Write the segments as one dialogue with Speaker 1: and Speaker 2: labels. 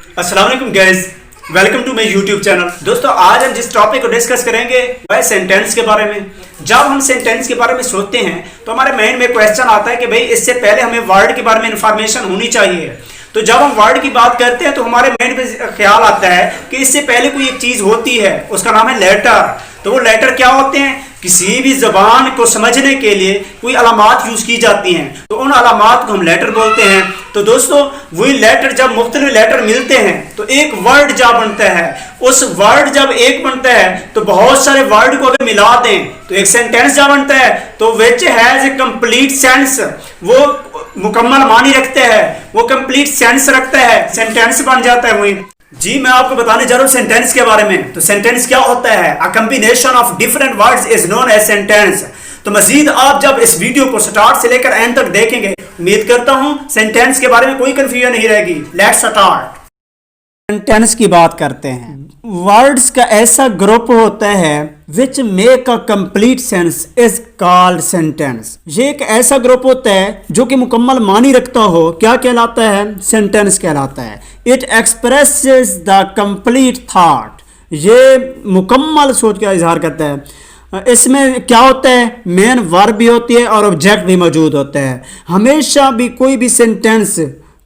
Speaker 1: अस्सलाम वालेकुम guys, welcome to my YouTube channel. दोस्तों, आज हम जिस टॉपिक को डिस्कस करेंगे वह सेंटेंस के बारे में। जब हम सेंटेंस के बारे में सोचते हैं तो हमारे माइंड में क्वेश्चन आता है कि भाई इससे पहले हमें वर्ड के बारे में इंफॉर्मेशन होनी चाहिए। तो जब हम वर्ड की बात करते हैं तो हमारे माइंड में ख्याल आता है कि इससे पहले कोई एक चीज होती है, उसका नाम है लेटर। तो वो लेटर क्या होते हैं? किसी भी जबान को समझने के लिए कोई अलामात यूज की जाती हैं, तो उन अलामात को हम लेटर बोलते हैं। तो दोस्तों, वही लेटर जब मुख्तलिफ लेटर मिलते हैं तो एक वर्ड जा बनता है। उस वर्ड जब एक बनता है तो बहुत सारे वर्ड को अगर मिला दें तो एक सेंटेंस जा बनता है। तो which has a complete sense, वो मुकम्मल मानी रखते हैं, वो कंप्लीट सेंस रखता है, सेंटेंस बन जाता है। वही जी मैं आपको बताने जा रहा हूं सेंटेंस के बारे में। तो सेंटेंस क्या होता है? A combination of different words is known as sentence. तो मजीद आप जब इस वीडियो को स्टार्ट से लेकर एंड तक देखेंगे, उम्मीद करता हूं सेंटेंस के बारे में कोई कंफ्यूजन नहीं रहेगी। Let's start. सेंटेंस की बात करते हैं। वर्ड्स का ऐसा ग्रुप होता है which make a complete sense is called sentence. ये एक ऐसा ग्रुप होता है जो कि मुकम्मल मानी रखता हो, क्या कहलाता है? सेंटेंस कहलाता है। It expresses the complete thought, ये मुकम्मल सोच का इजहार करता है। इसमें क्या होता है? मेन वर्ब भी होती है और ऑब्जेक्ट भी मौजूद होता है। हमेशा भी कोई भी सेंटेंस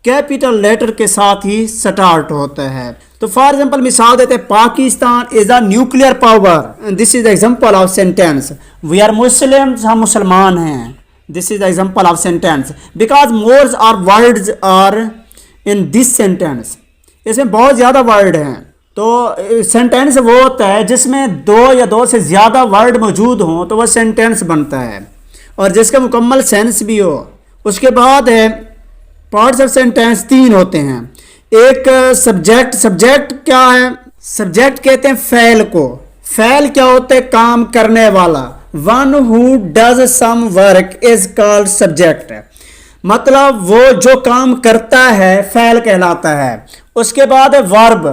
Speaker 1: कैपिटल लेटर के साथ ही स्टार्ट होता है। तो फॉर एग्जांपल मिसाल देते हैं, Pakistan is a nuclear power. This is example of sentence. We are Muslims, हम मुसलमान हैं। This is example of sentence because more are words are in this sentence. इसमें बहुत ज़्यादा वर्ड हैं। तो सेंटेंस वो होता है जिसमें दो या दो से ज़्यादा वर्ड मौजूद हों तो वह सेंटेंस बनता है, और जिसका मुकम्मल सेंस भी हो। उसके बाद है पार्ट्स ऑफ सेंटेंस, तीन होते हैं। एक सब्जेक्ट। सब्जेक्ट क्या है? सब्जेक्ट कहते हैं फ़ैल को। फ़ैल क्या होता है? काम करने वाला। One who does some work is called subject. मतलब वो जो काम करता है फ़ैल कहलाता है। उसके बाद है वर्ब।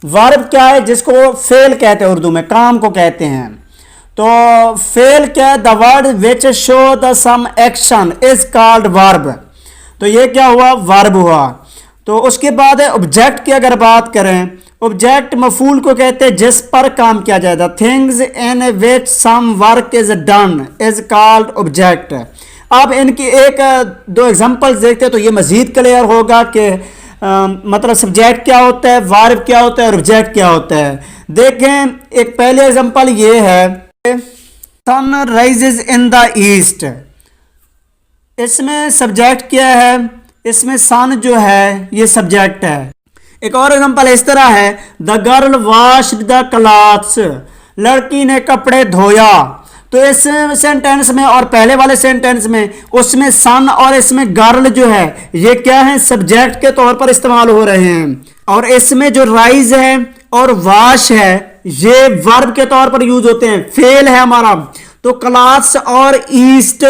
Speaker 1: वर्ब क्या है? जिसको फेल कहते हैं, उर्दू में काम को कहते हैं। तो फेल क्या है? The word which show the some action is called verb. तो ये क्या हुआ? वर्ब हुआ। तो उसके बाद है ऑब्जेक्ट की अगर बात करें, ऑब्जेक्ट मफूल को कहते हैं जिस पर काम किया जाएगा। Things in which some work is done is called object. अब इनकी एक दो एग्जांपल्स देखते हैं तो ये मजीद क्लियर होगा कि मतलब सब्जेक्ट क्या होता है, वर्ब क्या होता है और ऑब्जेक्ट क्या होता है। देखें, एक पहले एग्जांपल ये है, sun rises in the east. इसमें सब्जेक्ट क्या है? इसमें सन जो है ये सब्जेक्ट है। एक और एग्जांपल इस तरह है, the girl washed the clothes. लड़की ने कपड़े धोया। तो इस सेंटेंस में और पहले वाले सेंटेंस में उसमें सन और इसमें गर्ल जो है ये क्या है? सब्जेक्ट के तौर पर इस्तेमाल हो रहे हैं। और इसमें जो राइज है और वॉश है ये वर्ब के तौर पर यूज होते हैं। फेल है हमारा। तो क्लास और ईस्ट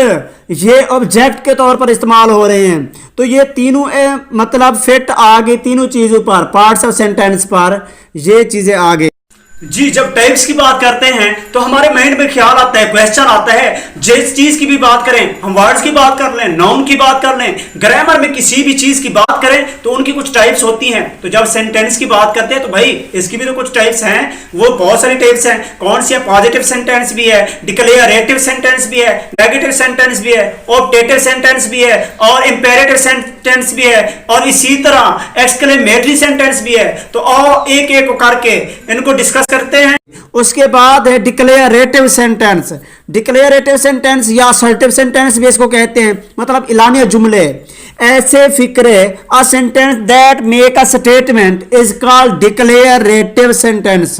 Speaker 1: ये ऑब्जेक्ट के तौर पर इस्तेमाल हो रहे हैं। तो ये तीनों मतलब फिट आ गए तीनों चीजों पर, पार्ट्स ऑफ सेंटेंस पर ये चीजें आ गई। जी जब टाइप्स की बात करते हैं तो हमारे माइंड में ख्याल आता है, क्वेश्चन आता है, जिस चीज की भी बात करें, हम वर्ड्स की बात कर लें, नाउन की बात कर लें, ग्रामर में किसी भी चीज की बात करें तो उनकी कुछ टाइप्स होती हैं। तो जब सेंटेंस की बात करते हैं तो भाई इसकी भी तो कुछ टाइप्स हैं। वो बहुत सारी टाइप्स हैं। कौन सी है? पॉजिटिव सेंटेंस भी है, डिक्लेरेटिव सेंटेंस भी है, नेगेटिव सेंटेंस भी है, ऑप्टेटिव सेंटेंस भी है और इंपेरेटिव सेंटेंस भी है, और इसी तरह एक्सक्लेमेटरी सेंटेंस भी है। तो और एक एक करके इनको डिस्कस करते हैं। उसके बाद है डिक्लेरेटिव सेंटेंस। डिक्लेरेटिव सेंटेंस या असर्टिव सेंटेंस भी इसको कहते हैं, मतलब इलानिया जुमले। ऐसे फिक्रे, a sentence that make a statement is called declarative sentence.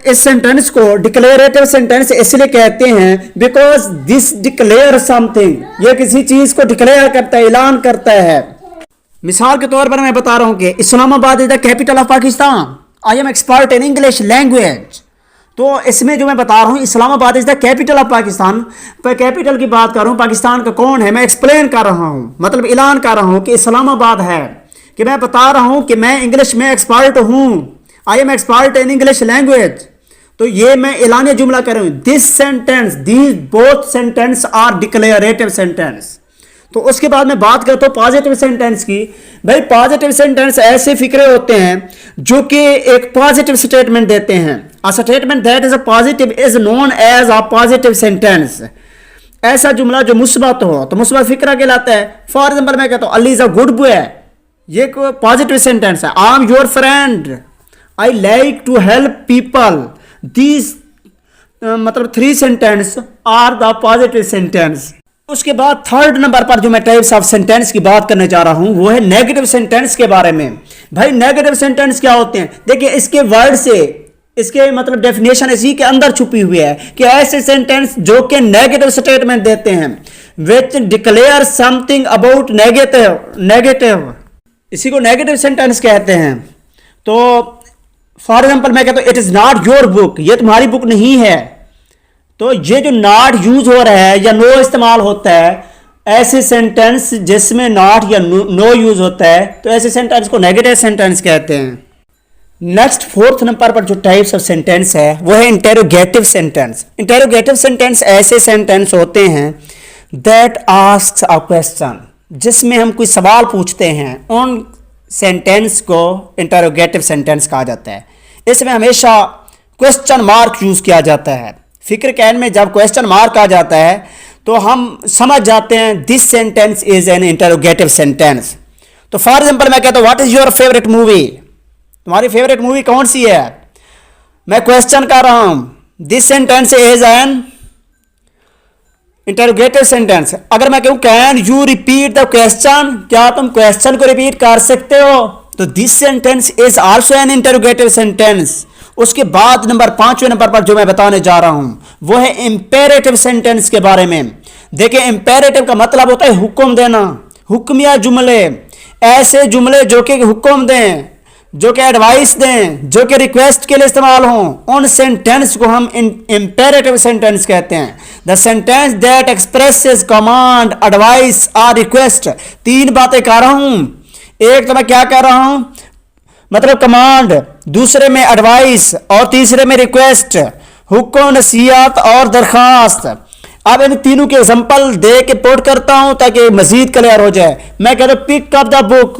Speaker 1: इस सेंटेंस को डिक्लेरेटिव सेंटेंस इसलिए कहते हैं बिकॉज दिस डिक्लेयर समथिंग, ये किसी चीज को डिक्लेयर करता है, ऐलान करता है। मिसाल के तौर पर मैं बता रहा हूं कि Islamabad is the capital of Pakistan. I am expert in English language. तो इसमें जो मैं बता रहा हूँ Islamabad is the capital of Pakistan, पर कैपिटल की बात कर रहा हूँ, पाकिस्तान का कौन है मैं एक्सप्लेन कर रहा हूँ, मतलब ऐलान कर रहा हूँ कि इस्लामाबाद है, कि मैं बता रहा हूँ कि मैं इंग्लिश में एक्सपर्ट हूँ। I am expert in English language. तो ये मैं ऐलानिया जुमला कर रहा हूँ। This sentence, these both sentence are declarative sentence. तो उसके बाद मैं बात करता हूँ पॉजिटिव सेंटेंस की। भाई पॉजिटिव सेंटेंस ऐसे फिक्रे होते हैं जो कि एक पॉजिटिव स्टेटमेंट देते हैं। A statement that is a positive is known as a positive sentence. ऐसा जुमला जो मुस्बत हो तो मुस्बत फिक्रा कहलाता है। फॉर एग्जाम्पल मैं कहता हूँ Ali is a good boy, ये पॉजिटिव सेंटेंस है। I am your friend, I like to help people. These मतलब 3 sentence are the positive sentence. उसके बाद थर्ड नंबर पर जो मैं टाइप्स ऑफ सेंटेंस की बात करने जा रहा हूं वो है नेगेटिव सेंटेंस के बारे में। भाई नेगेटिव सेंटेंस क्या होते हैं? देखिए इसके वर्ड से इसके मतलब डेफिनेशन इसी के अंदर छुपी हुई है कि ऐसे सेंटेंस जो कि नेगेटिव स्टेटमेंट देते हैं, विच डिक्लेयर समथिंग अबाउट नेगेटिव, इसी को नेगेटिव सेंटेंस कहते हैं। तो फॉर एग्जाम्पल मैं कहता हूं it is not your book, ये तुम्हारी बुक नहीं है। तो ये जो नॉट यूज हो रहा है या नो इस्तेमाल होता है, ऐसे सेंटेंस जिसमें नॉट या नो यूज होता है, तो ऐसे सेंटेंस को नेगेटिव सेंटेंस कहते हैं। नेक्स्ट फोर्थ नंबर पर जो टाइप्स ऑफ सेंटेंस है वो है इंटेरोगेटिव सेंटेंस। इंटेरोगेटिव सेंटेंस ऐसे सेंटेंस होते हैं दैट आस्क्स अ क्वेश्चन, जिसमें हम कोई सवाल पूछते हैं, उन सेंटेंस को इंटेरोगेटिव सेंटेंस कहा जाता है। इसमें हमेशा क्वेश्चन मार्क यूज किया जाता है। फिक्र कैन में जब क्वेश्चन मार्क आ जाता है तो हम समझ जाते हैं this sentence is an interrogative sentence. तो फॉर एग्जाम्पल मैं कहता हूं what is your favourite movie, तुम्हारी फेवरेट मूवी कौन सी है? मैं क्वेश्चन कर रहा हूं। This sentence is an interrogative sentence. अगर मैं कहूं can you repeat the question, क्या तुम क्वेश्चन को रिपीट कर सकते हो, तो this sentence is also an interrogative sentence. उसके बाद नंबर 5वें नंबर पर जो मैं बताने जा रहा हूं वो है इंपेरेटिव सेंटेंस के बारे में। देखिए इंपेरेटिव का मतलब होता है हुक्म देना, हुक्मिया जुमले, ऐसे जुमले जो कि हुक्म दें, जो कि एडवाइस दें, जो कि रिक्वेस्ट के लिए इस्तेमाल हों, उन सेंटेंस को हम इंपेरेटिव सेंटेंस कहते हैं। The sentence that expresses command, advice और रिक्वेस्ट। 3 बातें कर रहा हूं, एक तो मैं क्या कर रहा हूं मतलब कमांड, दूसरे में एडवाइस और तीसरे में रिक्वेस्ट, हुक्म, नसीहत और दरखास्त। अब इन तीनों के एग्जांपल दे के पुट करता हूं ताकि मजीद क्लियर हो जाए। मैं कहता हूं पिक अप द बुक,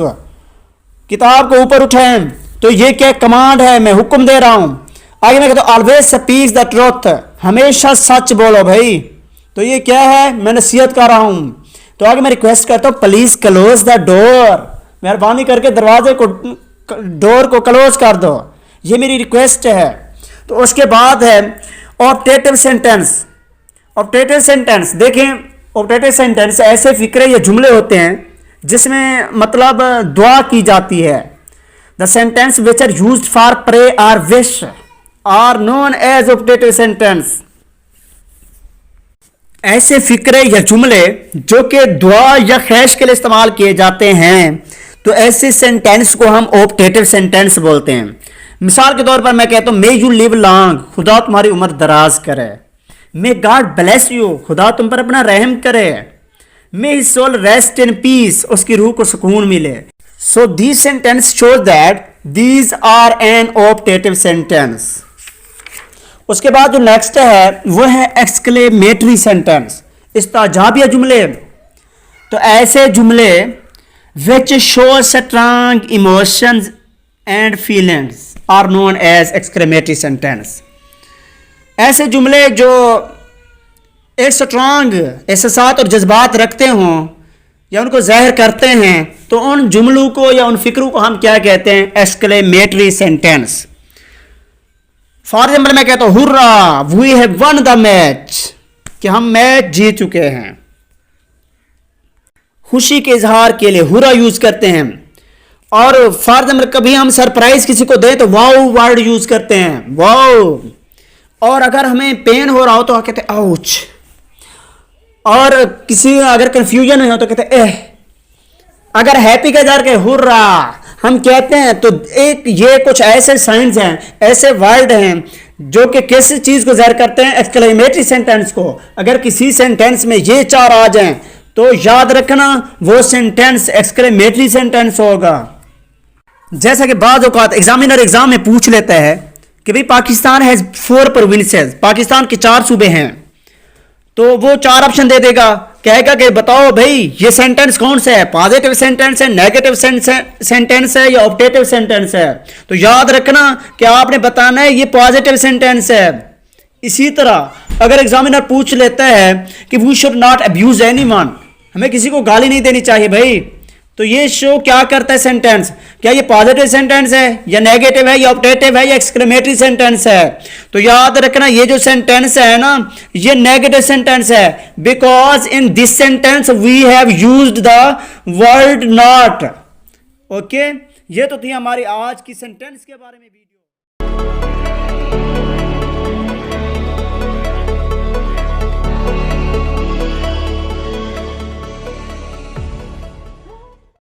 Speaker 1: किताब को ऊपर उठाएं, तो ये क्या कमांड है, मैं हुक्म दे रहा हूं। आगे मैं कहता हूं ऑलवेज स्पीक द ट्रुथ, हमेशा सच बोलो भाई, तो ये क्या है, मैं नसीहत कर रहा हूं। तो आगे मैं रिक्वेस्ट करता हूं प्लीज क्लोज द डोर, मेहरबानी करके दरवाजे को, डोर को क्लोज कर दो, ये मेरी रिक्वेस्ट है। तो उसके बाद है ऑप्टेटिव सेंटेंस। ऑप्टेटिव सेंटेंस देखें, ऑप्टेटिव सेंटेंस ऐसे फिक्रे या जुमले होते हैं जिसमें मतलब दुआ की जाती है। The sentence which are used for pray और wish are known as optative sentence. ऐसे फिक्रे या जुमले जो कि दुआ या ख्वाहिश के लिए इस्तेमाल किए जाते हैं, तो ऐसे सेंटेंस को हम ऑप्टेटिव सेंटेंस बोलते हैं। मिसाल के तौर पर मैं कहता हूं मे यू लिव लॉन्ग, खुदा तुम्हारी उम्र दराज करे। मे गॉड ब्लेस यू, खुदा तुम पर अपना रहम करे। May his soul rest in peace, उसकी रूह को सुकून मिले। So these sentence show that these are an optative sentence. उसके बाद जो नेक्स्ट है वो है एक्सक्लेमेटरी सेंटेंस, इस्ताजाबिया जुमले। तो ऐसे जुमले which show strong emotions and feelings are known as exclamatory sentence। ऐसे जुमले जो एक स्ट्रांग एहसास और जज्बात रखते हों या उनको जाहिर करते हैं, तो उन जुमलों को या उन फिक्रों को हम क्या कहते हैं, एक्सक्लेमेटरी सेंटेंस। फॉर एग्जाम्पल मैं कहता हूं hurrah we have won the match, कि हम मैच जीत चुके हैं। खुशी के इजहार के लिए हुर्रा यूज करते हैं। और फॉर एग्जाम्पल कभी हम सरप्राइज किसी को दें तो वाओ वर्ड यूज करते हैं, वाओ। और अगर हमें पेन हो रहा हो तो कहते हैं आउच। और किसी अगर कंफ्यूजन हो तो कहते हैं एह। अगर हैप्पी का इजहार के हुर्रा हम कहते हैं, तो एक ये कुछ ऐसे साइंस हैं, ऐसे वर्ड हैं जो कि किस चीज को जाहिर करते हैं, एक्सक्लेमेटरी सेंटेंस को। अगर किसी सेंटेंस में ये 4 आ जाएं तो याद रखना वो सेंटेंस एक्सक्लेमेटरी सेंटेंस होगा। जैसा कि बाद औकात एग्जामिनर एग्जाम में पूछ लेता है कि भाई पाकिस्तान हैज 4 प्रोविंसेस, पाकिस्तान के 4 सूबे हैं, तो वो 4 ऑप्शन दे देगा कहेगा कि बताओ भाई ये सेंटेंस कौन सा है, पॉजिटिव सेंटेंस है, नेगेटिव सेंटेंस है या ऑब्जेक्टिव सेंटेंस है। तो याद रखना कि आपने बताना है ये पॉजिटिव सेंटेंस है। इसी तरह अगर एग्जामिनर पूछ लेता है कि we should not abuse anyone, हमें किसी को गाली नहीं देनी चाहिए भाई, तो ये शो क्या करता है सेंटेंस, क्या ये पॉजिटिव सेंटेंस है या नेगेटिव है या ऑब्जेक्टिव है या एक्सक्लेमेटरी सेंटेंस है। तो याद रखना ये जो सेंटेंस है ना ये नेगेटिव सेंटेंस है, because in this sentence we have used the word not. Okay, ये तो थी हमारी आज की सेंटेंस के बारे में वीडियो।